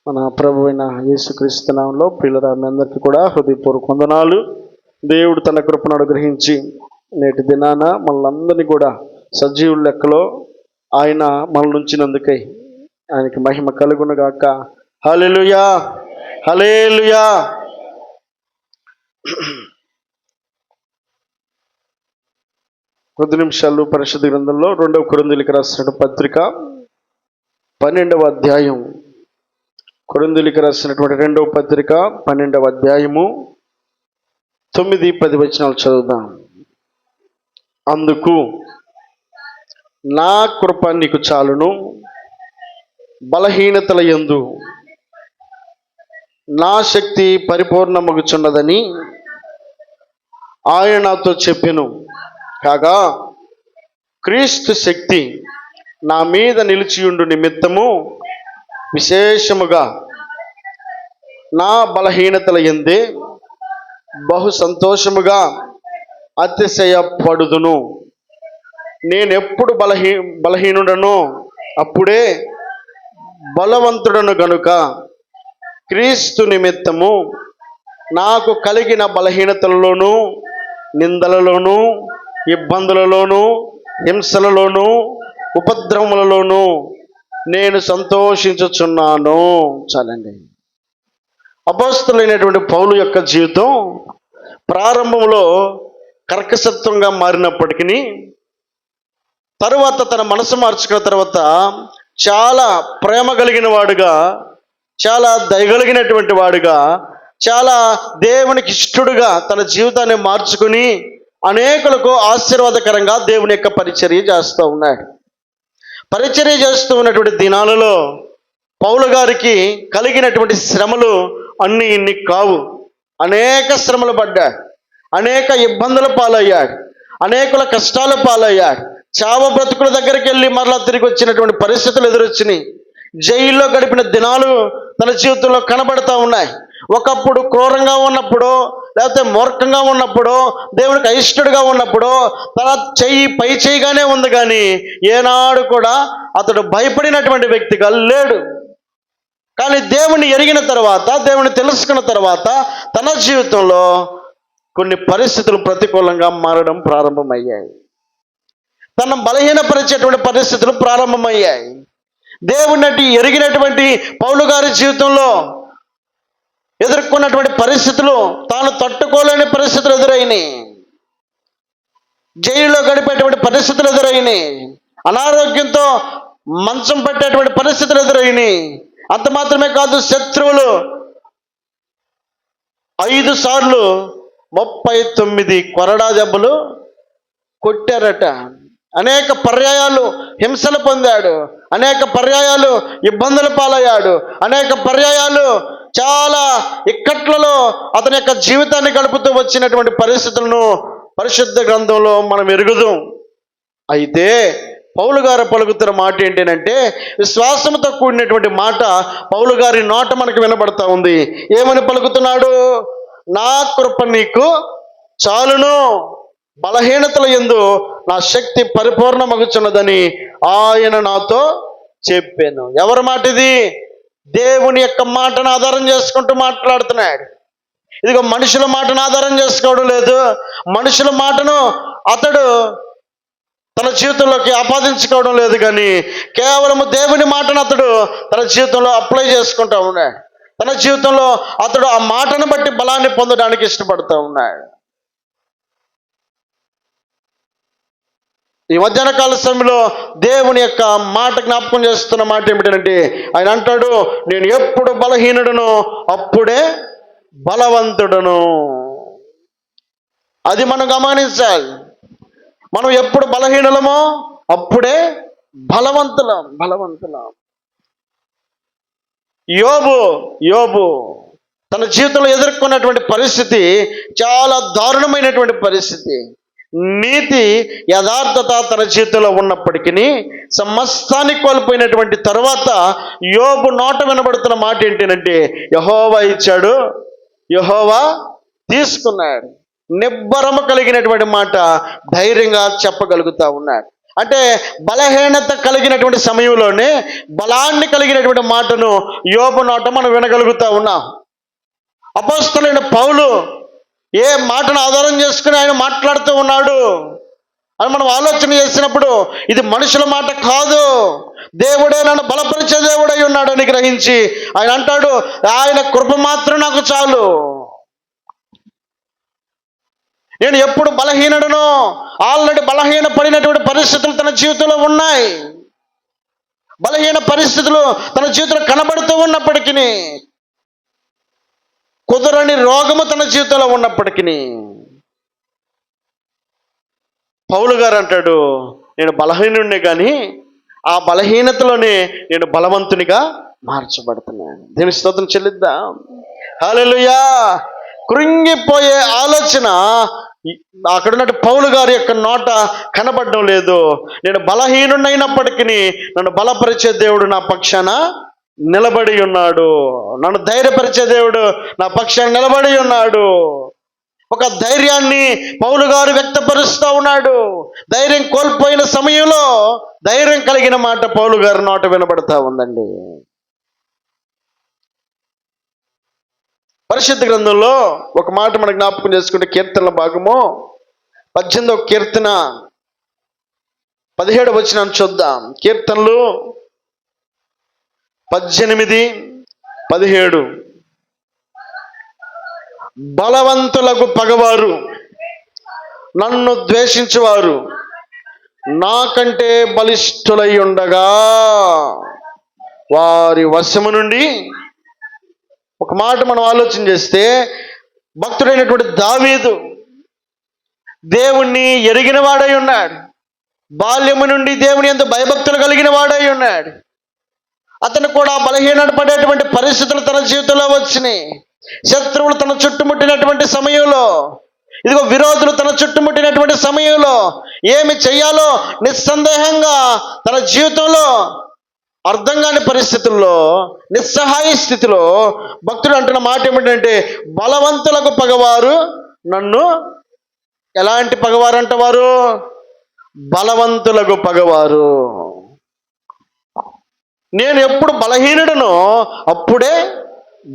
మన ప్రభు అయిన యేసుక్రీస్తు నామములో ప్రియులారా మీ అందరికీ కూడా హృదయపూర్వక వందనాలు. దేవుడు తన కృపను అనుగ్రహించి నేటి దినాన మనల్ని కూడా సజీవుల లెక్కలో ఆయన మనల్ని ఉంచినందుకై ఆయనకి మహిమ కలుగును గాక. హల్లెలూయా, హల్లెలూయా. కొద్ది నిమిషాలు పరిశుద్ధ గ్రంథంలో 2వ కొరింథీయులకు రాసిన పత్రిక 12వ అధ్యాయం, కొరింథీయులకు రాసినటువంటి 2వ పత్రిక 12వ అధ్యాయము 9-10 వచనాలు చదువుదాం. అందుకు నా కృప నీకు చాలును, బలహీనతల యందు నా శక్తి పరిపూర్ణమగుచున్నదని ఆయన నాతో చెప్పెను. కాగా క్రీస్తు శక్తి నా మీద నిలిచియుండు నిమిత్తము విశేషముగా నా బలహీనతల యందే బహు సంతోషముగా అతిశయపడుదును. నేనెప్పుడు బలహీనుడనో అప్పుడే బలవంతుడను గనుక క్రీస్తు నిమిత్తము నాకు కలిగిన బలహీనతలలోనూ, నిందలలోనూ, ఇబ్బందులలోనూ, హింసలలోనూ, ఉపద్రవములలోనూ నేను సంతోషించుచున్నాను. చాలండి. అపోస్తలుడైనటువంటి పౌలు యొక్క జీవితం ప్రారంభంలో కర్కశత్వంగా మారినప్పటికీ తరువాత తన మనసు మార్చుకున్న తర్వాత చాలా ప్రేమ కలిగిన వాడుగా, చాలా దయగలిగినటువంటి వాడుగా, చాలా దేవునికి ఇష్టడుగా తన జీవితాన్ని మార్చుకుని అనేకులకు ఆశీర్వాదకరంగా దేవుని యొక్క పరిచర్య చేస్తూ ఉన్నాడు. పరిచర్య చేస్తూ ఉన్నటువంటి దినాలలో పౌలు గారికి కలిగినటువంటి శ్రమలు అన్నీ ఇన్ని కావు. అనేక శ్రమలు పడ్డాడు, అనేక ఇబ్బందుల పాలయ్యాడు, అనేకుల కష్టాల పాలయ్యాడు. చావ బ్రతుకుల దగ్గరికి వెళ్ళి మరలా తిరిగి వచ్చినటువంటి పరిస్థితులు ఎదురొచ్చినాయి. జైల్లో గడిపిన దినాలు తన జీవితంలో కనబడతా ఉన్నాయి. ఒకప్పుడు క్రూరంగా ఉన్నప్పుడు, లేకపోతే మూర్ఖంగా ఉన్నప్పుడు, దేవునికి అయిష్టడుగా ఉన్నప్పుడు తన పై చేయగానే ఉంది, కానీ ఏనాడు కూడా అతడు భయపడినటువంటి వ్యక్తిగా లేడు. కానీ దేవుని ఎరిగిన తర్వాత, దేవుని తెలుసుకున్న తర్వాత తన జీవితంలో కొన్ని పరిస్థితులు ప్రతికూలంగా మారడం ప్రారంభమయ్యాయి. తన బలహీనపరిచేటువంటి పరిస్థితులు ప్రారంభమయ్యాయి. దేవుని ఎరిగినటువంటి పౌలు గారి జీవితంలో ఎదుర్కొన్నటువంటి పరిస్థితులు తాను తట్టుకోలేని పరిస్థితులు ఎదురైనాయి. జైలులో గడిపేటువంటి పరిస్థితులు ఎదురైనాయి. అనారోగ్యంతో మంచం పట్టేటువంటి పరిస్థితులు ఎదురైనాయి. అంత మాత్రమే కాదు, శత్రువులు 5 సార్లు 39 కొరడా దెబ్బలు కొట్టారట. అనేక పర్యాయాలు హింసలు పొందాడు, అనేక పర్యాయాలు ఇబ్బందుల పాలయ్యాడు, అనేక పర్యాయాలు చాలా ఇక్కట్లలో అతని యొక్క జీవితాన్ని గడుపుతూ వచ్చినటువంటి పరిస్థితులను పరిశుద్ధ గ్రంథంలో మనం ఎరుగుదాం. అయితే పౌలు గారు పలుకుతున్న మాట ఏంటంటే, విశ్వాసంతో కూడినటువంటి మాట పౌలు గారి నోట మనకు వినబడతా ఉంది. ఏమని పలుకుతున్నాడు? నా కృప నీకు చాలును, బలహీనతల యందు నా శక్తి పరిపూర్ణమగుచున్నదని ఆయన నాతో చెప్పాను. ఎవరి మాట ఇది? దేవుని యొక్క మాటను ఆధారం చేసుకుంటూ మాట్లాడుతున్నాడు. ఇదిగో మనుషుల మాటను ఆధారం చేసుకోవడం లేదు. మనుషుల మాటను అతడు తన జీవితంలోకి ఆపాదించుకోవడం లేదు, కానీ కేవలం దేవుని మాటను అతడు తన జీవితంలో అప్లై చేసుకుంటూ ఉన్నాడు. తన జీవితంలో అతడు ఆ మాటను బట్టి బలాన్ని పొందడానికి ఇష్టపడుతూ ఉన్నాడు. ఈ మధ్యాహ్న కాల సమయంలో దేవుని యొక్క మాట జ్ఞాపకం చేస్తున్న మాట ఏమిటంటే, ఆయన అంటాడు, నేను ఎప్పుడు బలహీనుడను అప్పుడే బలవంతుడను. అది మనం గమనించాలి. మనం ఎప్పుడు బలహీనులమో అప్పుడే బలవంతులం. యోబు తన జీవితంలో ఎదుర్కొన్నటువంటి పరిస్థితి చాలా దారుణమైనటువంటి పరిస్థితి. నీతి యథార్థత తన జీవితంలో ఉన్నప్పటికీ సమస్తాన్ని కోల్పోయినటువంటి తర్వాత యోబు నోట వినబడుతున్న మాట ఏంటంటే, యెహోవా ఇచ్చాడు, యెహోవా తీసుకున్నాడు. నిబ్బరము కలిగినటువంటి మాట ధైర్యంగా చెప్పగలుగుతా ఉన్నాడు. అంటే బలహీనత కలిగినటువంటి సమయంలోనే బలాన్ని కలిగినటువంటి మాటను యోబు నోట మనం వినగలుగుతా ఉన్నాం. అపోస్తలుడైన పౌలు ఏ మాటను ఆధారం చేసుకుని ఆయన మాట్లాడుతూ ఉన్నాడు అని మనం ఆలోచన చేసినప్పుడు ఇది మనుషుల మాట కాదు, దేవుడే నన్ను బలపరిచే దేవుడై ఉన్నాడని గ్రహించి ఆయన అంటాడు, ఆయన కృప మాత్రం నాకు చాలు. నేను ఎప్పుడు బలహీనుడను, ఆల్రెడీ బలహీన పడినటువంటి పరిస్థితులు తన జీవితంలో ఉన్నాయి. బలహీన పరిస్థితులు తన జీవితంలో కనబడుతూ ఉన్నప్పటికీ, కుదరని రోగము తన జీవితంలో ఉన్నప్పటికీ పౌలు గారు అంటాడు, నేను బలహీనుడినే కానీ ఆ బలహీనతలోనే నేను బలవంతునిగా మార్చబడుతున్నాను. దేవుని స్తోత్రం చెల్లిద్దాం. హల్లెలూయా. కృంగిపోయే ఆలోచన అక్కడున్నట్టు పౌలు గారి యొక్క నోట కనబడడం లేదు. నేను బలహీనుడైనప్పటికీ నన్ను బలపరిచే దేవుడు నా పక్షాన నిలబడి ఉన్నాడు, నన్ను ధైర్యపరిచే దేవుడు నా పక్షాన నిలబడి ఉన్నాడు. ఒక ధైర్యాన్ని పౌలు గారు వ్యక్తపరుస్తూ ఉన్నాడు. ధైర్యం కోల్పోయిన సమయంలో ధైర్యం కలిగిన మాట పౌలు గారి నోట వినబడతా ఉందండి. పరిశుద్ధ గ్రంథంలో ఒక మాట మనం జ్ఞాపకం చేసుకుంటే, కీర్తనల భాగము 18వ కీర్తన 17వ వచనం చూద్దాం. కీర్తనలు 18:17. బలవంతులకు పగవారు, నన్ను ద్వేషించువారు నాకంటే బలిష్ఠులై ఉండగా వారి వశము నుండి. ఒక మాట మనం ఆలోచన చేస్తే, భక్తుడైనటువంటి దావీదు దేవుణ్ణి ఎరిగిన వాడై ఉన్నాడు. బాల్యము నుండి దేవుని యందు భయభక్తులు కలిగిన వాడై ఉన్నాడు. అతను కూడా బలహీన పడేటువంటి పరిస్థితులు తన జీవితంలో వచ్చినాయి. శత్రువులు తన చుట్టుముట్టినటువంటి సమయంలో, ఇదిగో విరోధులు తన చుట్టుముట్టినటువంటి సమయంలో ఏమి చెయ్యాలో నిస్సందేహంగా తన జీవితంలో అర్థం కాని పరిస్థితుల్లో, నిస్సహాయ స్థితిలో భక్తుడు అంటున్న మాట ఏమిటంటే, బలవంతులకు పగవారు నన్ను. ఎలాంటి పగవారు అంటవారు? బలవంతులకు పగవారు. నేను ఎప్పుడు బలహీనుడనో అప్పుడే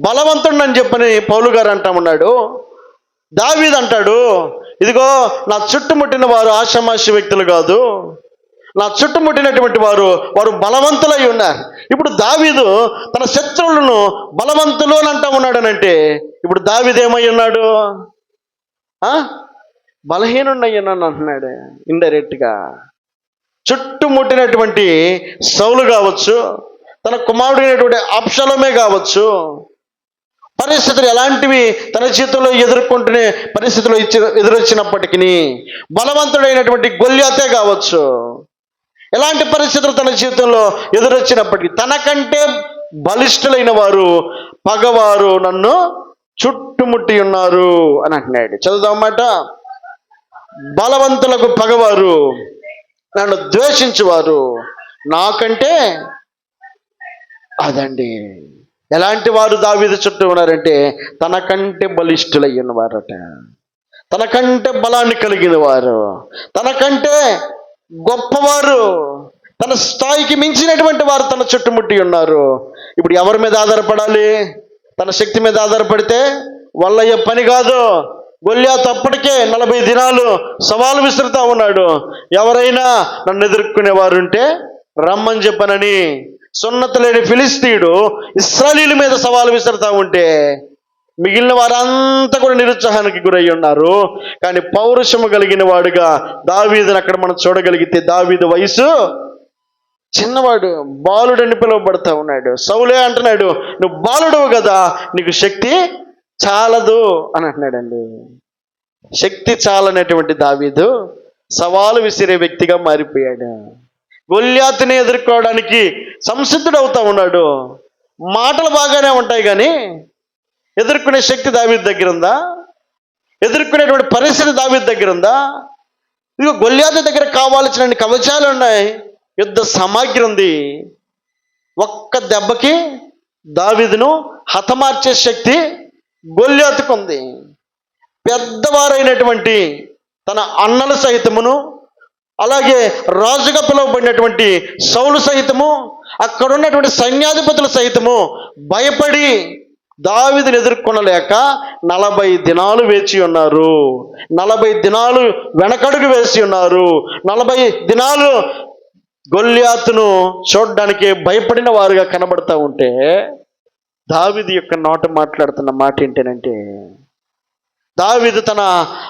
బలవంతుడు అని చెప్పని పౌలు గారు అంటా ఉన్నాడు. దావీదు అంటాడు, ఇదిగో నా చుట్టుముట్టిన వారు ఆషామాషి వ్యక్తులు కాదు, నా చుట్టుముట్టినటువంటి వారు బలవంతులై ఉన్నారు. ఇప్పుడు దావీదు తన శత్రువులను బలవంతులు అని అంటా ఉన్నాడనంటే, ఇప్పుడు దావీదు ఏమై ఉన్నాడు? బలహీనుడయ్యన్నాను అంటున్నాడు ఇండైరెక్ట్గా. చుట్టుముట్టినటువంటి సౌలు కావచ్చు, తన కుమారుడైనటువంటి అబ్షలోమే కావచ్చు, పరిస్థితులు ఎలాంటివి తన జీవితంలో ఎదుర్కొంటునే పరిస్థితులు ఎదురొచ్చినప్పటికీ, బలవంతుడైనటువంటి గొల్యాతే కావచ్చు, ఎలాంటి పరిస్థితులు తన జీవితంలో ఎదురొచ్చినప్పటికీ తనకంటే బలిష్ఠులైన వారు పగవారు నన్ను చుట్టుముట్టి ఉన్నారు అని అంటున్నాడు. చదువుదామాట. బలవంతులకు పగవారు, నన్ను ద్వేషించువారు నాకంటే. అదండి, ఎలాంటి వారు దావీదు చుట్టూ ఉన్నారంటే, తనకంటే బలిష్ఠులయ్యిన వారట, తనకంటే బలాన్ని కలిగిన వారు, తనకంటే గొప్పవారు, తన స్థాయికి మించినటువంటి వారు తన చుట్టుముట్టి ఉన్నారు. ఇప్పుడు ఎవరి మీద ఆధారపడాలి? తన శక్తి మీద ఆధారపడితే వల్లయ్యే పని కాదు. గొల్యాతు అప్పటికే 40 దినాలు సవాలు విసురుతా ఉన్నాడు. ఎవరైనా నన్ను ఎదుర్కొనేవారు ఉంటే రమ్మని చెప్పనని సున్నత లేని ఫిలిస్తీయుడు ఇశ్రాయేలీయుల మీద సవాలు విసురుతా ఉంటే మిగిలిన వారంతా కూడా నిరుత్సాహానికి గురై ఉన్నారు. కానీ పౌరుషము కలిగిన వాడుగా దావీదుని అక్కడ మనం చూడగలిగితే, దావీదు వయసు చిన్నవాడు, బాలుడని పిలువబడతా ఉన్నాడు. సౌలే అంటున్నాడు, నువ్వు బాలుడు కదా, నీకు శక్తి చాలదు అని అంటున్నాడండి. శక్తి చాలనేటువంటి దావీదు సవాలు విసిరే వ్యక్తిగా మారిపోయాడు. గొల్యాతుని ఎదుర్కోవడానికి సంసిద్ధుడు అవుతా ఉన్నాడు. మాటలు బాగానే ఉంటాయి కానీ ఎదుర్కొనే శక్తి దావీదు దగ్గర ఉందా? ఎదుర్కొనేటువంటి పరిస్థితి దావీదు దగ్గర ఉందా? ఇదిగో గొల్యాతు దగ్గర కావాల్సిన కవచాలు ఉన్నాయి, యుద్ధ సామాగ్రి ఉంది. ఒక్క దెబ్బకి దావీదును హతమార్చే శక్తి గొల్యాతుకు ఉంది. పెద్దవారైనటువంటి తన అన్నల సహితమును అలాగే రాజుగా పిలువబడినటువంటి సౌలు సహితము, అక్కడ ఉన్నటువంటి సైన్యాధిపతులు సహితము భయపడి దావీదుని ఎదుర్కొనలేక 40 దినాలు వేచి ఉన్నారు. 40 దినాలు వెనకడుగు వేసి ఉన్నారు. 40 దినాలు గొల్యాతును చూడడానికి భయపడిన వారుగా కనబడతా ఉంటే, దావీదు యొక్క నోట మాట్లాడుతున్న మాట ఏంటంటే, దావీదు తన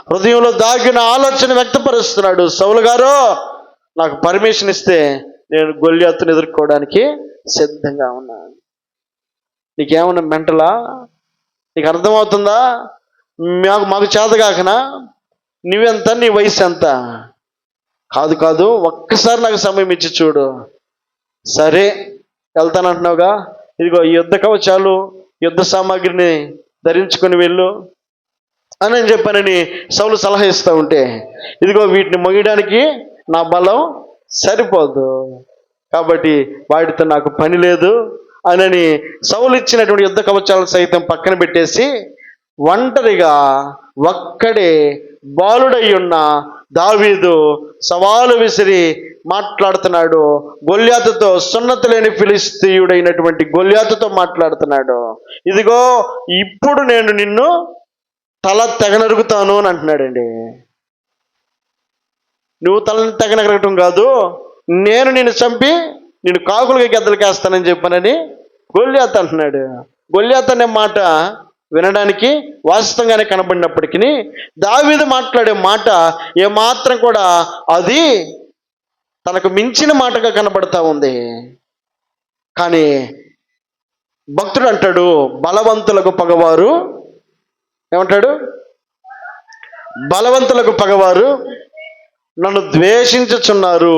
హృదయంలో దాగిన ఆలోచన వ్యక్తపరుస్తున్నాడు. సౌలు గారు, నాకు పర్మిషన్ ఇస్తే నేను గొల్యాతును ఎదుర్కోవడానికి సిద్ధంగా ఉన్నాను. నీకేమన్నా మెంటలా? నీకు అర్థమవుతుందా? మాకు చేతగాకనా? నువ్వెంత, నీ వయసు ఎంత? కాదు, ఒక్కసారి నాకు సమయం ఇచ్చి చూడు. సరే, వెళ్తానంటున్నావుగా, ఇదిగో ఈ యుద్ధ కవచాలు, యుద్ధ సామాగ్రిని ధరించుకొని వెళ్ళు అని నేను చెప్పానని సౌలు సలహా ఇస్తూ ఉంటే, ఇదిగో వీటిని మొయ్యడానికి నా బలం సరిపోదు, కాబట్టి వాటితో నాకు పని లేదు అని సౌలు ఇచ్చినటువంటి యుద్ధ కవచాలను సైతం పక్కన పెట్టేసి ఒంటరిగా ఒక్కడే బాలుడై ఉన్న దావీదు సవాలు విసిరి మాట్లాడుతున్నాడు. గొల్యాతుతో, సున్నతి లేని ఫిలిస్తీయుడైనటువంటి గొల్యాతుతో మాట్లాడుతున్నాడు. ఇదిగో ఇప్పుడు నేను నిన్ను తల తెగనరుగుతాను అని అంటున్నాడండి. నువ్వు తలని తెగనరగటం కాదు, నేను నిన్ను చంపి నేను కాకులకి గెద్దలకేస్తానని చెప్పానని గొల్యాతు అంటున్నాడు. గొల్యాతు అనే మాట వినడానికి వాస్తవంగానే కనబడినప్పటికీ దావీదు మాట్లాడే మాట ఏమాత్రం కూడా అది తనకు మించిన మాటగా కనబడతా ఉంది. కానీ భక్తుడు అంటాడు, బలవంతులకు పగవారు, ఏమంటాడు? బలవంతులకు పగవారు నన్ను ద్వేషించుచున్నారు.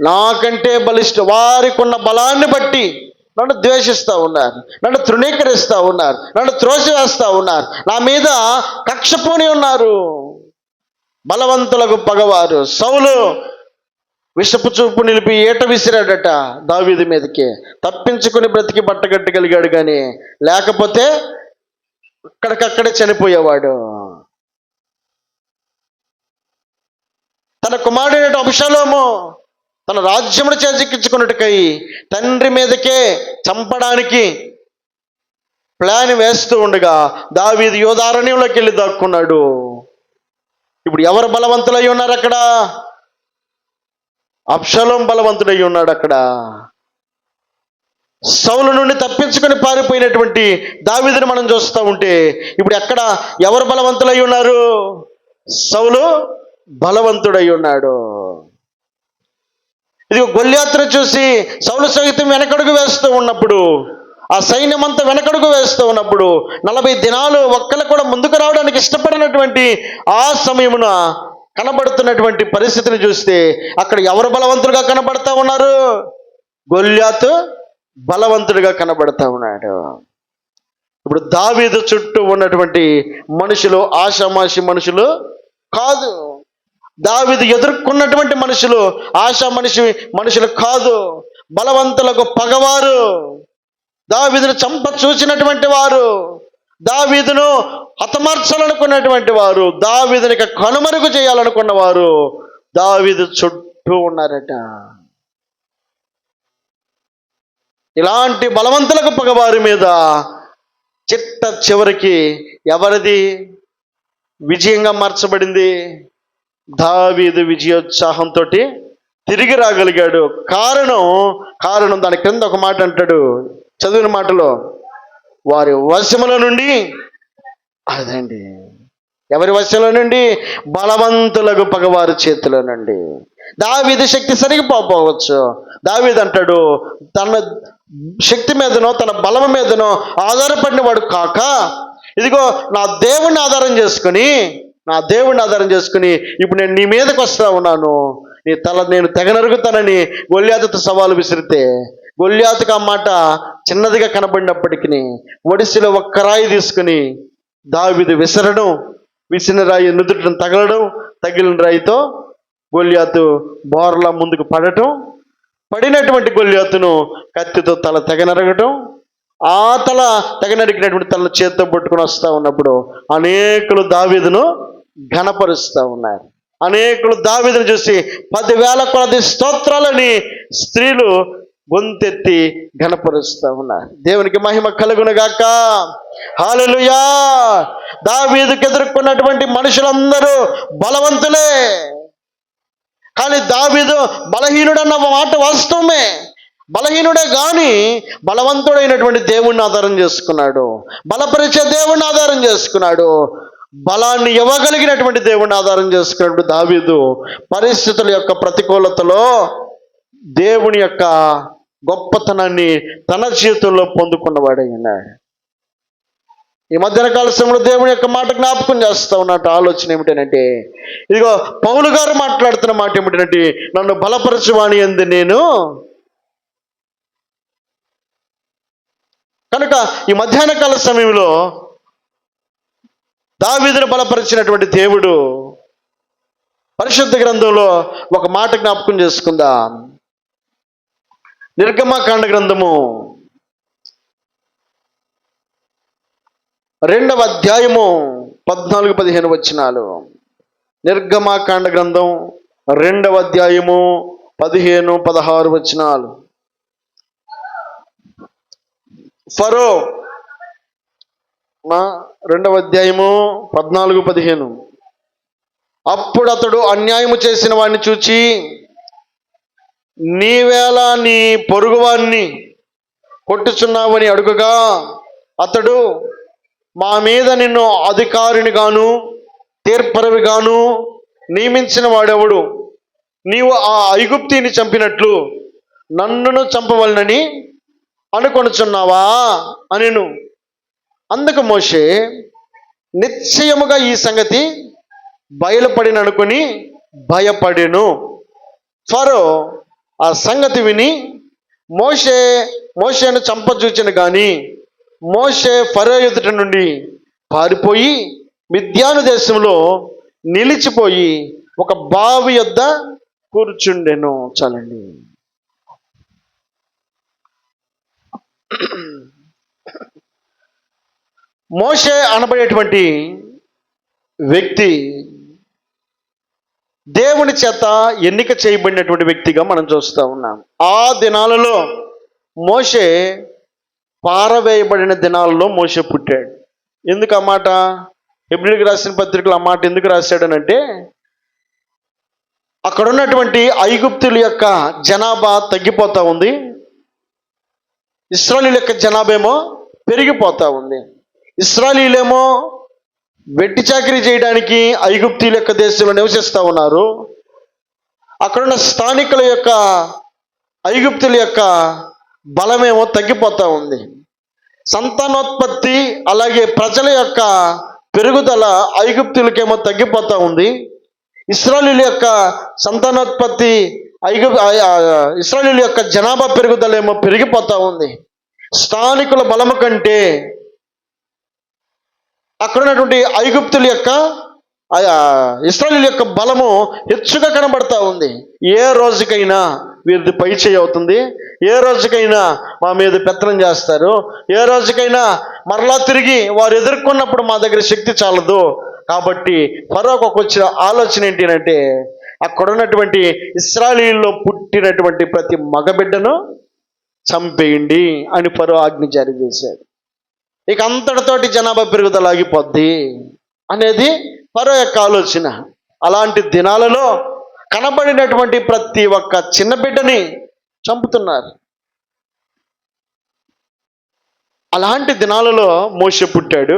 నాకంటే వారికి ఉన్న బలాన్ని బట్టి నన్ను ద్వేషిస్తూ ఉన్నారు, నన్ను తృణీకరిస్తూ ఉన్నారు, నన్ను త్రోసివేస్తూ ఉన్నారు, నా మీద కక్ష పూని ఉన్నారు. బలవంతులకు పగవారు. సౌలు విషపు చూపు నిలిపి ఏట విసిరాడట దావీదు మీదకి. తప్పించుకుని బ్రతికి బట్టగట్టగలిగాడు, కానీ లేకపోతే అక్కడికక్కడే చనిపోయేవాడు. తన కుమారుడైన అబ్షాలోము తన రాజ్యమును చేజిక్కించుకున్నట్టుకై తండ్రి మీదకే చంపడానికి ప్లాన్ వేస్తూ ఉండగా దావీదు యోధారణ్యంలోకి వెళ్ళి దాక్కున్నాడు. ఇప్పుడు ఎవరు బలవంతులై ఉన్నారు అక్కడ? అబ్షాలోము బలవంతుడై ఉన్నాడు అక్కడ. సౌలు నుండి తప్పించుకొని పారిపోయినటువంటి దావీదుని మనం చూస్తూ ఉంటే ఇప్పుడు ఎక్కడ ఎవరు బలవంతులై ఉన్నారు? సౌలు బలవంతుడై ఉన్నాడు. ఇది గొల్యాతును చూసి సౌలు సైతం వెనకడుగు వేస్తూ ఉన్నప్పుడు, ఆ సైన్యమంతా వెనకడుగు వేస్తూ ఉన్నప్పుడు 40 దినాలు ఒక్కళ్ళు కూడా ముందుకు రావడానికి ఇష్టపడినటువంటి ఆ సమయమున కనబడుతున్నటువంటి పరిస్థితిని చూస్తే అక్కడ ఎవరు బలవంతులుగా కనబడతా ఉన్నారు? గొల్యాతు బలవంతుడిగా కనబడతా ఉన్నాడు. ఇప్పుడు దావీదు చుట్టూ ఉన్నటువంటి మనుషులు ఆషామాషి మనుషులు కాదు. దావీదు ఎదుర్కొన్నటువంటి మనుషులు మనుషులు కాదు. బలవంతులకు పగవారు, దావీదును చంప చూసినటువంటి వారు, దావీదును హతమార్చాలనుకున్నటువంటి వారు, దావీదునికి కనుమరుగు చేయాలనుకున్న వారు దావీదు చుట్టూ ఉన్నారట. ఇలాంటి బలవంతులకు పగవారి మీద చిట్ట చివరికి ఎవరిది విజయంగా మార్చబడింది? దావీదు విజయోత్సాహంతో తిరిగి రాగలిగాడు. కారణం దాని క్రింద ఒక మాట అంటాడు, చదివిన మాటలో, వారి వశముల నుండి, అదండి ఎవరి వశంలో నుండి? బలవంతులకు పగవారి చేతిలో నుండి. దావీదు శక్తి సరిగిపోవచ్చు. దావీదు అంటాడు, తన శక్తి మీదనో తన బలం మీదనో ఆధారపడిన వాడు కాక, ఇదిగో నా దేవుణ్ణి ఆధారం చేసుకుని ఇప్పుడు నేను నీ మీదకి వస్తా ఉన్నాను, నీ తల నేను తెగనరుగుతానని గొల్యాతుతో సవాలు విసిరితే, గొల్యాతుకు ఆ మాట చిన్నదిగా కనబడినప్పటికీ ఒడిసిలో ఒక్క రాయి తీసుకుని దావీదు విసిన రాయి నుదుటిని తగిలిన రాయితో గొల్యాతు బోర్లా ముందుకు పడినటువంటి గొల్యాతును కత్తితో తల తెగనరగటం, ఆ తల తెగనరికినటువంటి తల చేత్తో పట్టుకుని వస్తూ ఉన్నప్పుడు అనేకులు దావీదును ఘనపరుస్తూ ఉన్నారు. అనేకులు దావీదును చూసి 10,000 కొలది స్తోత్రాలని స్త్రీలు గొంతెత్తి ఘనపరుస్తూ ఉన్నారు. దేవునికి మహిమ కలుగును గాక. హల్లెలూయా. దావీదుకు ఎదుర్కొన్నటువంటి మనుషులందరూ బలవంతులే, కానీ దావీదు బలహీనుడన్న మాట వాస్తవమే. బలహీనుడే కానీ బలవంతుడైనటువంటి దేవుణ్ణి ఆధారం చేసుకున్నాడు, బలపరిచే దేవుణ్ణి ఆధారం చేసుకున్నాడు, బలాన్ని ఇవ్వగలిగినటువంటి దేవుణ్ణి ఆధారం చేసుకున్నప్పుడు దావీదు పరిస్థితుల యొక్క ప్రతికూలతలో దేవుని యొక్క గొప్పతనాన్ని తన జీవితంలో పొందుకున్నవాడై ఉన్నాడు. ఈ మధ్యన కాల సమయంలో దేవుని యొక్క మాట జ్ఞాపకం చేస్తూ ఉన్నట్టు ఆలోచన ఏమిటంటే, ఇదిగో పౌలు గారు మాట్లాడుతున్న మాట ఏమిటంటే, నన్ను బలపరచువాని యందు నేను. కనుక ఈ మధ్యాహ్న కాల సమయంలో దావీదును బలపరిచినటువంటి దేవుడు పరిశుద్ధ గ్రంథంలో ఒక మాట జ్ఞాపకం చేసుకుందాం. నిర్గమకాండ గ్రంథము 2వ అధ్యాయము 14-15 వచనాలు. నిర్గమకాండ గ్రంథం 2వ అధ్యాయము 15-16 వచనాలు. ఫరో 2వ అధ్యాయము 14-15. అప్పుడు అతడు అన్యాయము చేసిన వాడిని చూచి, నీవేళ నీ పొరుగువాన్ని కొట్టుచున్నావని అడుగగా, అతడు, మా మీద నిన్ను అధికారిని గాను తీర్పరవి గాను నియమించిన వాడెవడు? నీవు ఆ ఐగుప్తిని చంపినట్లు నన్నును చంపవలనని అనుకొనుచున్నావా అనెను. అందుకు మోషే, నిశ్చయముగా ఈ సంగతి బయలుపడిననుకొని భయపడెను. ఫరో ఆ సంగతి విని మోషేను చంపజూచెను గాని మోషే ఫరో ఎదుట నుండి పారిపోయి మిద్యాను దేశంలో నిలిచిపోయి ఒక బావి యొద్ద కూర్చుండెను. చాలండి. మోషే అనబడేటువంటి వ్యక్తి దేవుని చేత ఎన్నిక చేయబడినటువంటి వ్యక్తిగా మనం చూస్తూ ఉన్నాం. ఆ దినాలలో మోషే పారవేయబడిన దినాలలో మోషే పుట్టాడు. ఎందుకు ఆ మాట హెబ్రీయులకు రాసిన పత్రికలో ఆ మాట ఎందుకు రాశాడనంటే, అక్కడ ఉన్నటువంటి ఐగుప్తుల యొక్క జనాభా తగ్గిపోతూ ఉంది, ఇశ్రాయేలీయుల యొక్క జనాభా ఏమో పెరిగిపోతూ ఉంది. ఇశ్రాయేలీయులేమో వెట్టి చాకిరీ చేయడానికి ఐగుప్తీయుల యొక్క దేశంలో నివసిస్తూ ఉన్నారు. అక్కడున్న స్థానికుల యొక్క ఐగుప్తుల యొక్క బలమేమో తగ్గిపోతూ ఉంది. సంతానోత్పత్తి అలాగే ప్రజల యొక్క పెరుగుదల ఐగుప్తులకేమో తగ్గిపోతూ ఉంది. ఇశ్రాయేలీయుల యొక్క సంతానోత్పత్తి ఇశ్రాయేలీయుల యొక్క జనాభా పెరుగుదల ఏమో పెరిగిపోతూ ఉంది. స్థానికుల బలము కంటే అక్కడ ఉన్నటువంటి ఐగుప్తుల యొక్క ఇశ్రాయేలీయుల యొక్క బలము హెచ్చుగా కనబడతా ఉంది. ఏ రోజుకైనా వీరిది పై చేయి అవుతుంది, ఏ రోజుకైనా మా మీద పెత్తనం చేస్తారు, ఏ రోజుకైనా మరలా తిరిగి వారు ఎదుర్కొన్నప్పుడు మా దగ్గర శక్తి చాలదు. కాబట్టి ఫరోకు వచ్చిన ఆలోచన ఏంటి అంటే, అక్కడ ఉన్నటువంటి ఇశ్రాయేలీయుల్లో పుట్టినటువంటి ప్రతి మగబిడ్డను చంపేయండి అని ఫరో ఆజ్ఞ జారీ చేశాడు. ఇక అంతటితోటి జనాభా పెరుగుదల ఆగిపోద్ది అనేది ఫరో యొక్క ఆలోచన. అలాంటి దినాలలో కనబడినటువంటి ప్రతి ఒక్క చిన్న బిడ్డని చంపుతున్నారు. అలాంటి దినాలలో మోషే పుట్టాడు.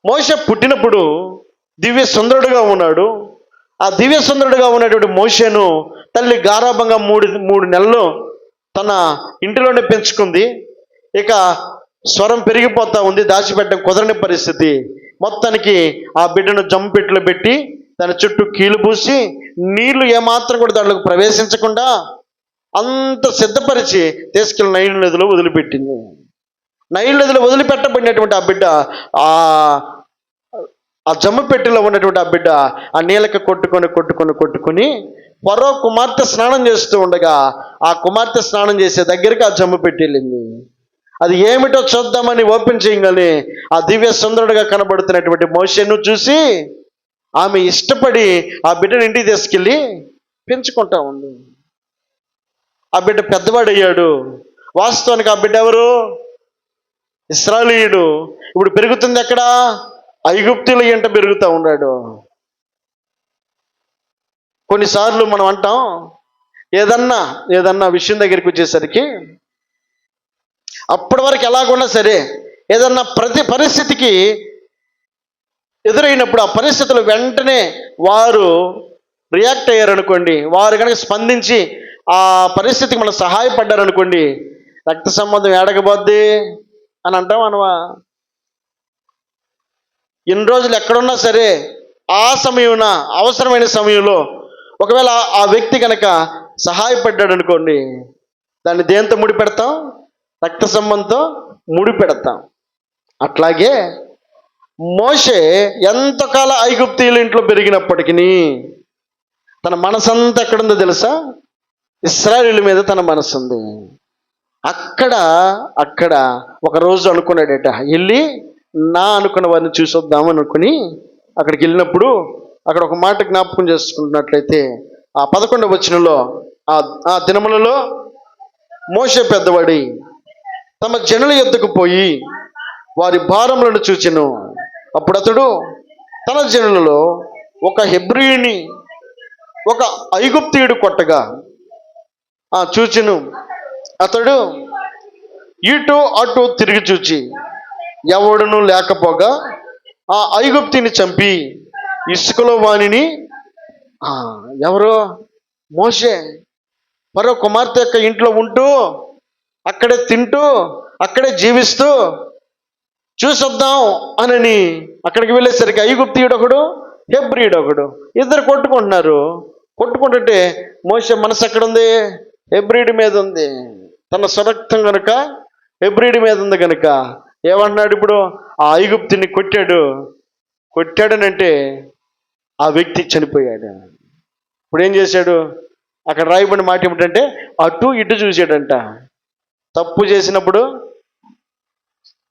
మోషే పుట్టినప్పుడు దివ్య సుందరుడుగా ఉన్నాడు. ఆ దివ్య సుందరుడుగా ఉన్నటువంటి మోషేను తల్లి గారాభంగా మూడు నెలలు తన ఇంటిలోనే పెంచుకుంది. ఇక స్వరం పెరిగిపోతూ ఉంది, దాచిపెట్టడం కుదరని పరిస్థితి. మొత్తానికి ఆ బిడ్డను జంపెట్లో పెట్టి తన చుట్టూ కీలు పూసి నీళ్లు ఏమాత్రం కూడా దాంట్లోకి ప్రవేశించకుండా అంత సిద్ధపరిచి తీసుకెళ్ళి నైలు నదిలో వదిలిపెట్టింది. నైలు నదిలో వదిలిపెట్టబడినటువంటి ఆ బిడ్డ ఆ జమ్ము పెట్టెలో ఉన్నటువంటి ఆ బిడ్డ ఆ నీళ్ళకి కొట్టుకొని ఫరో కుమార్తె స్నానం చేస్తూ ఉండగా ఆ కుమార్తె స్నానం చేసే దగ్గరికి ఆ జమ్ము పెట్టి వెళ్ళింది. అది ఏమిటో చూద్దామని ఓపెన్ చేయగానే ఆ దివ్య సుందరుడుగా కనబడుతున్నటువంటి మోషేను చూసి ఆమె ఇష్టపడి ఆ బిడ్డను ఇంటికి తీసుకెళ్ళి పెంచుకుంటా ఉంది. ఆ బిడ్డ పెద్దవాడయ్యాడు. వాస్తవానికి ఆ బిడ్డ ఎవరు? ఇశ్రాయేలీయుడు. ఇప్పుడు పెరుగుతుంది ఎక్కడ? ఐగుప్తుల ఇంట పెరుగుతూ ఉన్నాడు. కొన్నిసార్లు మనం అంటాం, ఏదన్నా విషయం దగ్గరికి వచ్చేసరికి అప్పటి వరకు ఎలాగున్నా సరే, ఏదన్నా ప్రతి పరిస్థితికి ఎదురైనప్పుడు ఆ పరిస్థితులు వెంటనే వారు రియాక్ట్ అయ్యారనుకోండి, వారు కనుక స్పందించి ఆ పరిస్థితికి మనం సహాయపడ్డారనుకోండి, రక్త సంబంధం ఏడకపోద్ది అని అంటాం అనవా? ఇన్ని రోజులు ఎక్కడున్నా సరే ఆ సమయంలో, అవసరమైన సమయంలో ఒకవేళ ఆ వ్యక్తి కనుక సహాయపడ్డాడు అనుకోండి, దాన్ని దేంతో ముడిపెడతాం? రక్త సంబంధంతో ముడిపెడతాం. అట్లాగే మోషే ఎంతకాల ఐగుప్తీయుల ఇంట్లో పెరిగినప్పటికీ తన మనసంతా ఎక్కడుందో తెలుసా? ఇశ్రాయేలీయుల మీద తన మనసు ఉంది. అక్కడ ఒక రోజు అనుకున్నాడట, వెళ్ళి నా అనుకున్న వారిని చూసొద్దాం అనుకుని అక్కడికి వెళ్ళినప్పుడు అక్కడ ఒక మాట జ్ఞాపకం చేసుకుంటున్నట్లయితే ఆ 11వ వచనంలో, ఆ దినములలో మోషే పెద్దవాడి తమ జనుల యొద్దకు పోయి వారి భారములను చూచెను. అప్పుడు అతడు తన జనులలో ఒక హెబ్రీయుని ఒక ఐగుప్తీయుడు కొట్టగా చూచెను. అతడు ఇటు అటు తిరిగి చూచి ఎవడును లేకపోగా ఆ ఐగుప్తిని చంపి ఇసుకలో వానిని, ఎవరో మోషే, మరో కుమార్తె యొక్క ఇంట్లో ఉంటూ అక్కడే తింటూ అక్కడే జీవిస్తూ చూసొద్దాం అనని అక్కడికి వెళ్ళేసరికి ఐగుప్తీయుడు ఒకడు, హెబ్రీయుడు ఒకడు, ఇద్దరు కొట్టుకుంటున్నారు. కొట్టుకుంటుంటే మోషే మనసు ఎక్కడుంది? హెబ్రీయుడి మీద ఉంది. తన స్వరక్తం కనుక హెబ్రీయుడి మీద ఉంది కనుక ఏమంటున్నాడు? ఇప్పుడు ఆ ఐగుప్తుని కొట్టాడనంటే ఆ వ్యక్తి చనిపోయాడు. ఇప్పుడు ఏం చేశాడు? అక్కడ రాయబడిన మాట ఏమిటంటే అటు ఇటు చూశాడంట. తప్పు చేసినప్పుడు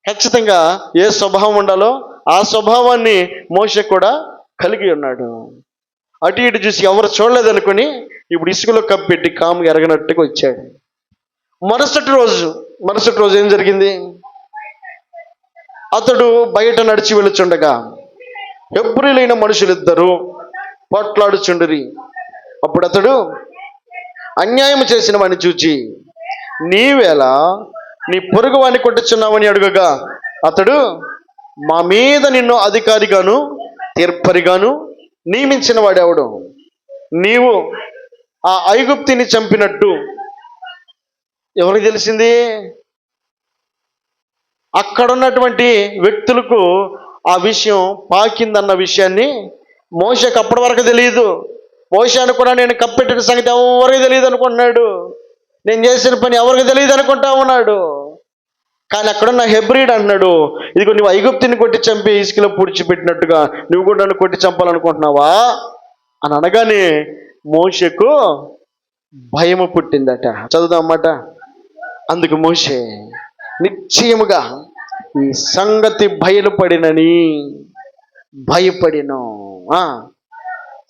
ఖచ్చితంగా ఏ స్వభావం ఉండాలో ఆ స్వభావాన్ని మోషే కూడా కలిగి ఉన్నాడు. అటు ఇటు చూసి ఎవరు చూడలేదనుకొని ఇప్పుడు ఇసుకలో కప్పెట్టి కాము ఎరగనట్టుగా వచ్చాడు. మరుసటి రోజు ఏం జరిగింది? అతడు బయట నడిచి వెళుచుండగా హెబ్రీయులైన మనుషులిద్దరూ పోట్లాడుచుండిరి. అప్పుడు అతడు అన్యాయం చేసిన వాడిని చూచి, నీవేళ నీ పొరుగు వాడిని కొట్టుచున్నావని అడుగగా అతడు, మా మీద నిన్ను అధికారిగాను తీర్పరిగాను నియమించిన వాడెవడు? నీవు ఆ ఐగుప్తిని చంపినట్టు ఎవరికి తెలిసింది? అక్కడున్నటువంటి వ్యక్తులకు ఆ విషయం పాకిందన్న విషయాన్ని మోషేకి అప్పటి వరకు తెలియదు. మోషే అనుకున్నా నేను కప్పెట్టిన సంగతి ఎవరికి తెలియదు అనుకుంటున్నాడు. నేను చేసిన పని ఎవరికి తెలియదు అనుకుంటా ఉన్నాడు. కానీ అక్కడున్న హెబ్రీయుడు అన్నాడు, ఇదిగో నువ్వు ఐగుప్తిని కొట్టి చంపి ఇసుకలో పూడ్చిపెట్టినట్టుగా నువ్వు కూడా నన్ను కొట్టి చంపాలనుకుంటున్నావా అని అనగానే మోషేకు భయము పుట్టిందట. చదువుదాం అన్నమాట. అందుకు మోషే నిశ్చయముగా ఈ సంగతి బయలుపడినని భయపడిను.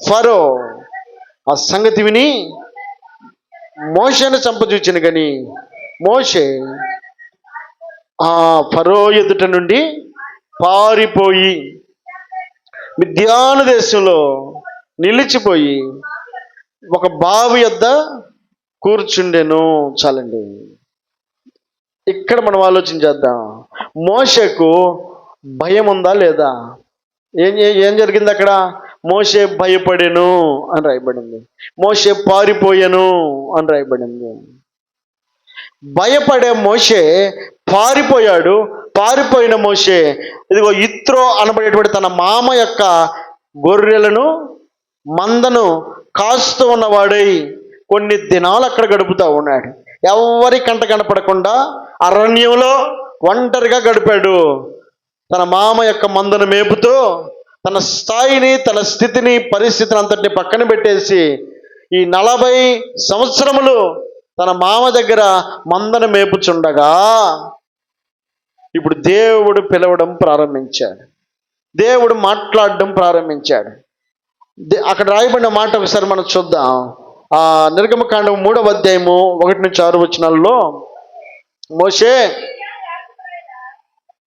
ఫరో ఆ సంగతి విని మోషేను చంపచూచిన కానీ మోషే ఆ ఫరో ఎదుట నుండి పారిపోయి మిద్యాను దేశంలో నిలిచిపోయి ఒక బావి యొద్ద కూర్చుండెను. చాలండి, ఇక్కడ మనం ఆలోచన చేద్దాం. మోషేకు భయం ఉందా లేదా? ఏం జరిగింది అక్కడ? మోషే భయపడెను అని రాయబడింది. మోషే పారిపోయాను అని రాయబడింది. భయపడే మోషే పారిపోయాడు. పారిపోయిన మోషే ఇదిగో ఇత్రో అనబడేటువంటి తన మామ యొక్క గొర్రెలను మందను కాస్తూ ఉన్నవాడై కొన్ని దినాలు అక్కడ గడుపుతూ ఉన్నాడు. ఎవరి కంట కనపడకుండా అరణ్యంలో ఒంటరిగా గడిపాడు. తన మామ యొక్క మందను మేపుతూ తన స్థాయిని, తన స్థితిని, పరిస్థితిని అంతటిని పక్కన పెట్టేసి ఈ 40 సంవత్సరములు తన మామ దగ్గర మందను మేపుచుండగా ఇప్పుడు దేవుడు పిలవడం ప్రారంభించాడు. దేవుడు మాట్లాడడం ప్రారంభించాడు. అక్కడ రాయబడిన మాట ఒకసారి మనం చూద్దాం. ఆ నిర్గమకాండం 3వ అధ్యాయము 1-6 వచనాల్లో మోషే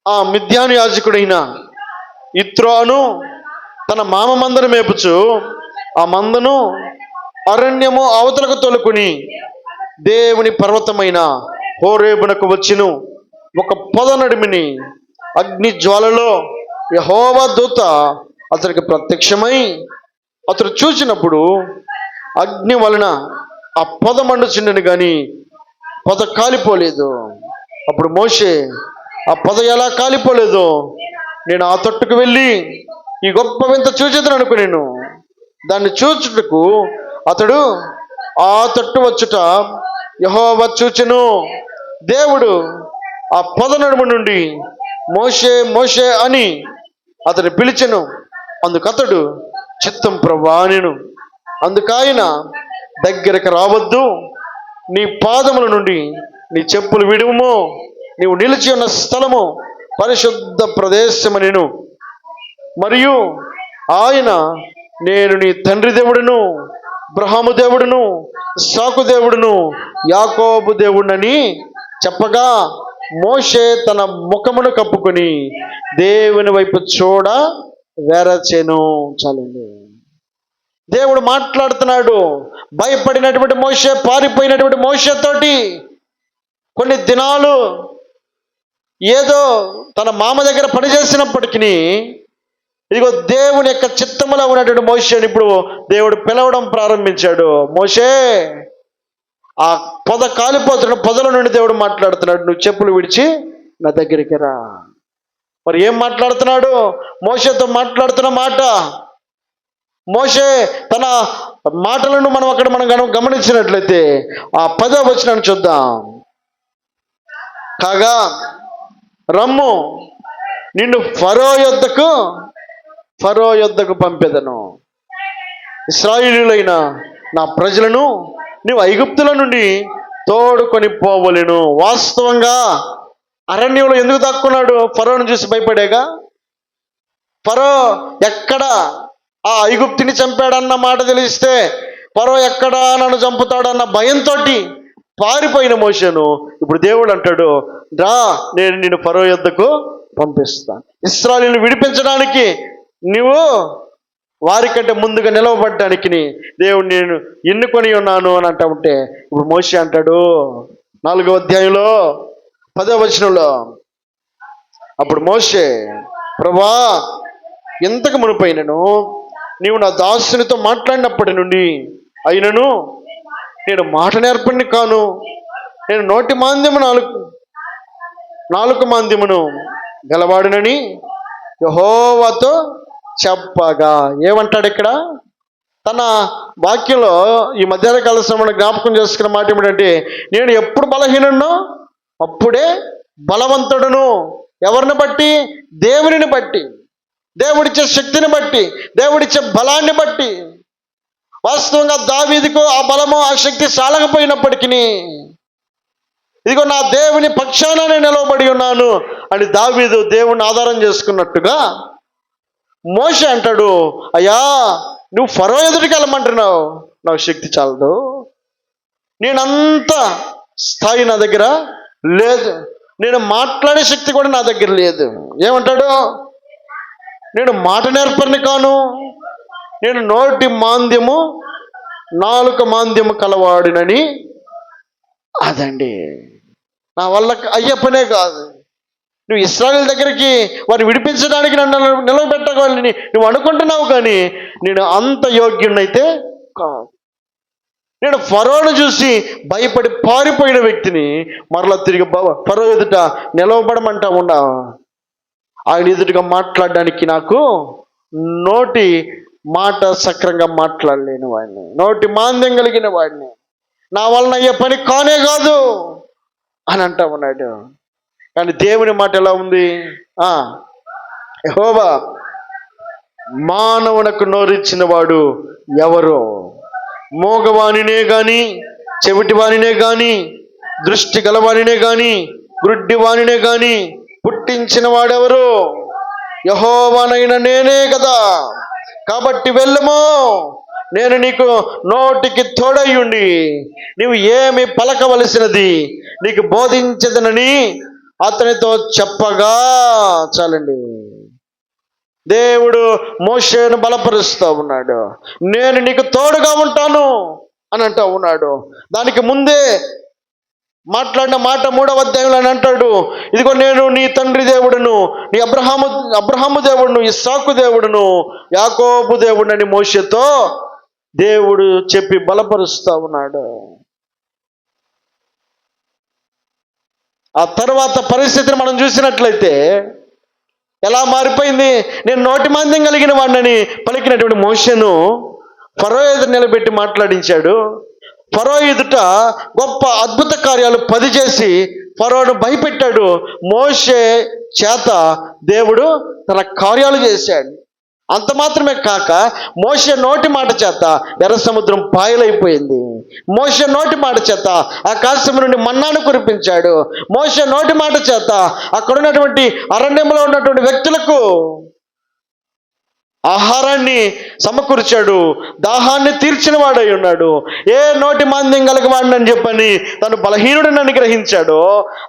ఆ మిద్యాను యాజకుడైన ఇత్రోను తన మామ మందను మేపుచు ఆ మందను అరణ్యము అవతలకు తోలుకుని దేవుని పర్వతమైన హోరేబునకు వచ్చును. ఒక పొద నడిమిని అగ్ని జ్వాలలో యెహోవా దూత అతనికి ప్రత్యక్షమై అతడు చూసినప్పుడు అగ్ని వలన ఆ పొద మండుచుండెను గాని పొద కాలిపోలేదు. అప్పుడు మోషే, ఆ పొద ఎలా కాలిపోలేదు? నేను ఆ తొట్టుకు వెళ్ళి ఈ గొప్ప వింత చూచేదను అనుకునేను. దాన్ని చూచుటకు అతడు ఆ తట్టు వచ్చుట యెహోవా చూచెను. దేవుడు ఆ పొద నడుము నుండి మోషే మోషే అని అతడు పిలిచెను. అందుకతడు చిత్తం ప్రభువా అనెను. అందుకాయన దగ్గరకు రావద్దు, నీ పాదముల నుండి నీ చెప్పులు విడువుము, నీవు నిలిచి ఉన్న స్థలము పరిశుద్ధ ప్రదేశమనెను. మరియు ఆయన, నేను నీ తండ్రి దేవుడును, అబ్రహాము దేవుడును, ఇస్సాకు దేవుడును, యాకోబు దేవుడని చెప్పగా మోషే తన ముఖమును కప్పుకొని దేవుని వైపు చూడ వెరచెను. చాలండి. దేవుడు మాట్లాడుతున్నాడు. భయపడినటువంటి మోషే, పారిపోయినటువంటి మోషేతోటి కొన్ని దినాలు ఏదో తన మామ దగ్గర పనిచేసినప్పటికీ ఇదిగో దేవుని యొక్క చిత్తములో ఉన్నటువంటి మోషేని ఇప్పుడు దేవుడు పిలవడం ప్రారంభించాడు. మోషే, ఆ పొద కాలిపోతున్న పొదల నుండి దేవుడు మాట్లాడుతున్నాడు, నువ్వు చెప్పులు విడిచి నా దగ్గరికి రా. మరి ఏం మాట్లాడుతున్నాడు? మోషేతో మాట్లాడుతున్న మాట. మోషే తన మాటలను మనం అక్కడ గమనించినట్లయితే ఆ 10వ వచనాన్ని చూద్దాం. కాగా రమ్ము, నిన్ను ఫరో యొద్దకు పంపెదను. ఇశ్రాయేలీయులైన నా ప్రజలను నీవు ఐగుప్తుల నుండి తోడుకొని పోవలెను. వాస్తవంగా అరణ్యంలో ఎందుకు దాక్కున్నాడు? ఫరోను చూసి భయపడేగా. ఫరో ఎక్కడ ఆ ఐగుప్తిని చంపాడన్న మాట తెలిస్తే ఫరో ఎక్కడా నన్ను చంపుతాడన్న భయంతో పారిపోయిన మోషేను ఇప్పుడు దేవుడు అంటాడు, రా, నేను నిన్ను ఫరో యొద్దకు పంపిస్తాను. ఇశ్రాయేలును విడిపించడానికి నీవు వారికంటే ముందుగా నిలవబడ్డానికి దేవుడు నేను ఎన్నుకొని ఉన్నాను అని అంటా ఉంటే ఇప్పుడు మోషే అంటాడు 4వ అధ్యాయంలో 10వ వచనంలో, అప్పుడు మోషే, ప్రభువా, ఇంతకు మునుపైనను నీవు నా దాసునితో మాట్లాడినప్పటి నుండి అయినను నేను మాట నేర్పడిని కాను. నేను నోటి మాంద్యము నాలుక మాంద్యమును గలవాడినని యెహోవాతో చెప్పగా. ఏమంటాడు ఇక్కడ? తన వాక్యంలో ఈ మధ్యాహ్న కాల సమయంలో జ్ఞాపకం చేసుకున్న మాట ఏమిటంటే, నేను ఎప్పుడు బలహీనున్నో అప్పుడే బలవంతుడును. ఎవరిని బట్టి? దేవునిని బట్టి, దేవుడిచ్చే శక్తిని బట్టి, దేవుడిచ్చే బలాన్ని బట్టి. వాస్తవంగా దావీదుకు ఆ బలము ఆ శక్తి చాలకపోయినప్పటికీ ఇదిగో నా దేవుని పక్షాన నేను నిలవబడి ఉన్నాను అని దావీదు దేవుని ఆధారం చేసుకున్నట్టుగా మోషే అంటాడు, అయ్యా, నువ్వు ఫరో ఎదుటికి వెళ్ళమంటున్నావు, నాకు శక్తి చాలదు, నేనంత స్థాయి నా దగ్గర లేదు, నేను మాట్లాడే శక్తి కూడా నా దగ్గర లేదు. ఏమంటాడు? నేను మాట నేర్పరిని కాను, నేను నోటి మాంద్యము నాలుక మాంద్యము కలవాడినని. అదండి నా వల్ల అయ్యే పనే కాదు. నువ్వు ఇశ్రాయేలు దగ్గరికి వారిని విడిపించడానికి నన్ను నిలబెట్టగలని నువ్వు అనుకుంటున్నావు, కానీ నేను అంత యోగ్యునైతే కాదు. నేను ఫరోను చూసి భయపడి పారిపోయిన వ్యక్తిని మరలా తిరిగి ఫరో ఎదుట నిలవబడమంటా ఉండా. ఆయన ఎదుటిగా మాట్లాడడానికి నాకు నోటి మాట సక్రంగా మాట్లాడలేని వాడిని, నోటి మాంద్యం కలిగిన వాడిని, నా వలన అయ్యే పని కానే కాదు అని అంటా ఉన్నాడు. కానీ దేవుని మాట ఎలా ఉంది? యెహోవా మానవునకు నోరిచ్చిన వాడు ఎవరో? మోగవానినే గాని, చెవిటివానినే గాని, దృష్టి గలవానినే గాని, గుడ్డివానినే గాని పుట్టించిన వాడెవరు? యెహోవానైన నేనే కదా. కాబట్టి వెళ్ళుము, నేను నీకు నోటికి తోడయ్యుండి నీవు ఏమి పలకవలసినది నీకు బోధించదనని అతనితో చెప్పగా. చాలండి. దేవుడు మోషేను బలపరుస్తూ ఉన్నాడు. నేను నీకు తోడుగా ఉంటాను అని అంటూ ఉన్నాడు. దానికి ముందే మాట్లాడిన మాట 3వ అధ్యాయంలో అని అంటాడు, ఇదిగో నేను నీ తండ్రి దేవుడును, నీ అబ్రహాము దేవుడును, ఇస్సాకు దేవుడును, యాకోబు దేవుడునని మోషేతో దేవుడు చెప్పి బలపరుస్తూ ఉన్నాడు. ఆ తర్వాత పరిస్థితిని మనం చూసినట్లయితే ఎలా మారిపోయింది. నేను నోటి మాంద్యం కలిగిన వాడిని పలికినటువంటి మోషేను ఫరో ఎదుట నిలబెట్టి మాట్లాడించాడు. ఫరో ఎదుట గొప్ప అద్భుత కార్యాలు 10 చేసి ఫరోను భయపెట్టాడు. మోషే చేత దేవుడు తన కార్యాలు చేశాడు. అంత మాత్రమే కాక మోషే నోటి మాట చేత ఎర్ర సముద్రం పాయలైపోయింది. మోషే నోటి మాట చేత ఆకాశం నుండి మన్నాను కురిపించాడు. మోషే నోటి మాట చేత అక్కడ ఉన్నటువంటి అరణ్యంలో ఉన్నటువంటి వ్యక్తులకు ఆహారాన్ని సమకూర్చాడు. దాహాన్ని తీర్చిన వాడై ఉన్నాడు. ఏ నోటి మాంద్యం కలగవాడిని చెప్పని తను బలహీనుడిని అనుగ్రహించాడో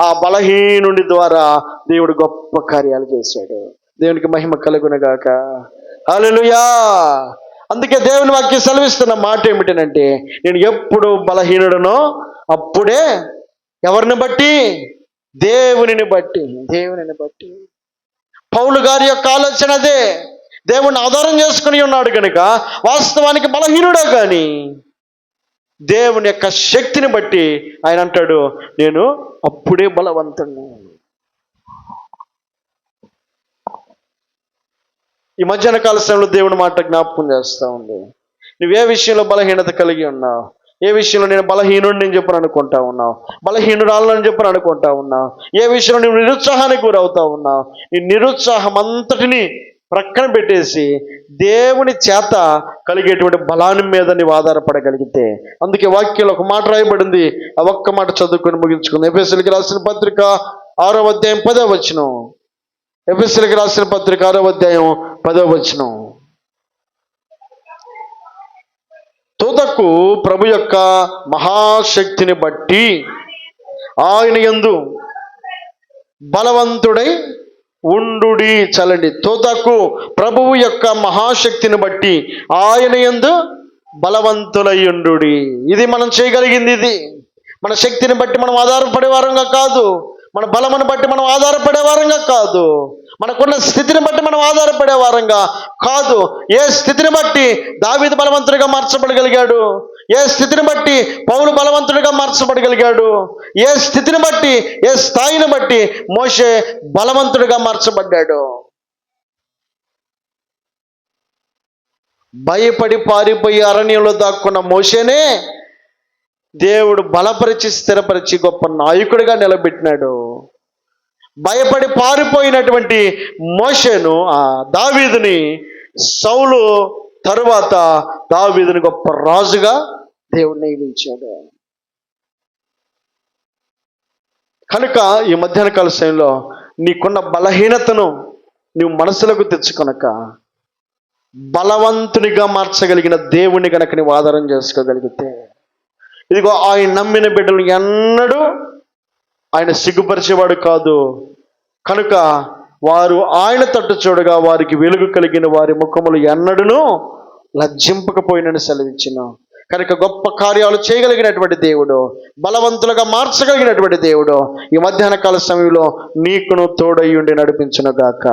ఆ బలహీనుడి ద్వారా దేవుడు గొప్ప కార్యాలు చేశాడు. దేవునికి మహిమ కలుగునగాక. హల్లెలూయా. అందుకే దేవుని వాక్యం సెలవిస్తున్న మాట ఏమిటనంటే, నేను ఎప్పుడు బలహీనుడనో అప్పుడే ఎవరిని బట్టి? దేవునిని బట్టి. దేవునిని బట్టి. పౌలు గారి యొక్క ఆలోచన అదే. దేవుణ్ణి ఆధారం చేసుకుని ఉన్నాడు కనుక వాస్తవానికి బలహీనుడే, కానీ దేవుని యొక్క శక్తిని బట్టి ఆయన అంటాడు, నేను అప్పుడే బలవంతుణ్ణి. ఈ మధ్యాహ్న కాల సమయంలో దేవుని మాట జ్ఞాపకం చేస్తూ ఉంది. నువ్వే విషయంలో బలహీనత కలిగి ఉన్నావు, ఏ విషయంలో నేను బలహీనుడిని అని చెప్పని అనుకుంటా ఉన్నావు, బలహీనురాలని చెప్పని అనుకుంటా ఉన్నావు, ఏ విషయంలో నువ్వు నిరుత్సాహానికి గురవుతా ఉన్నావు, ఈ నిరుత్సాహం అంతటిని ప్రక్కన పెట్టేసి దేవుని చేత కలిగేటువంటి బలాన్ని మీద నీవు ఆధారపడగలిగితే, అందుకే వాక్యంలో ఒక మాట రాయబడింది, ఆ ఒక్క మాట చదువుకొని ముగించుకుంది. ఎఫెసీయులకు రాసిన పత్రిక 6వ అధ్యాయం 10వ వచనం. ఎఫెసీయులకు రాసిన పత్రిక 6వ అధ్యాయం 10వ వచనం. తుదకు ప్రభు యొక్క మహాశక్తిని బట్టి ఆయన యందు బలవంతుడై ఉండుడి. చలండి. తుదకు ప్రభువు యొక్క మహాశక్తిని బట్టి ఆయన యందు బలవంతులై ఉండుడి. ఇది మనం చేయగలిగింది. ఇది మన శక్తిని బట్టి మనం ఆధారపడే వారంగా కాదు, మన బలమును బట్టి మనం ఆధారపడే వారంగా కాదు, మనకున్న స్థితిని బట్టి మనం ఆధారపడే వారంగా కాదు. ఏ స్థితిని బట్టి దావీదు బలవంతుడిగా మార్చబడగలిగాడు, ఏ స్థితిని బట్టి పౌలు బలవంతుడిగా మార్చబడగలిగాడు, ఏ స్థితిని బట్టి, ఏ స్థాయిని బట్టి మోషే బలవంతుడిగా మార్చబడ్డాడు. భయపడి పారిపోయి అరణ్యంలో దాక్కున్న మోషేనే దేవుడు బలపరిచి స్థిరపరిచి గొప్ప నాయకుడిగా నిలబెట్టినాడు. భయపడి పారిపోయినటువంటి మోషేను, ఆ దావీదుని, సౌలు తరువాత దావీదుని గొప్ప రాజుగా దేవుడు నియమించాడు. కనుక ఈ మధ్యాహ్న కాల సమయంలో నీకున్న బలహీనతను నీవు మనసులోకి తెచ్చుకొనక బలవంతునిగా మార్చగలిగిన దేవుని కనుక నీవు ఆధారం చేసుకోగలిగితే, ఇదిగో ఆయన నమ్మిన బిడ్డలు ఎన్నడూ ఆయన సిగ్గుపరిచేవాడు కాదు. కనుక వారు ఆయన తట్టు చూడగా వారికి వెలుగు కలిగిన వారి ముఖములు ఎన్నడూనూ లజ్జింపకపోయినని సెలవిచ్చిన. కనుక గొప్ప కార్యాలు చేయగలిగినటువంటి దేవుడు, బలవంతులుగా మార్చగలిగినటువంటి దేవుడు ఈ మధ్యాహ్న కాల సమయంలో నీకును తోడయ్యుండి నడిపించును గాక.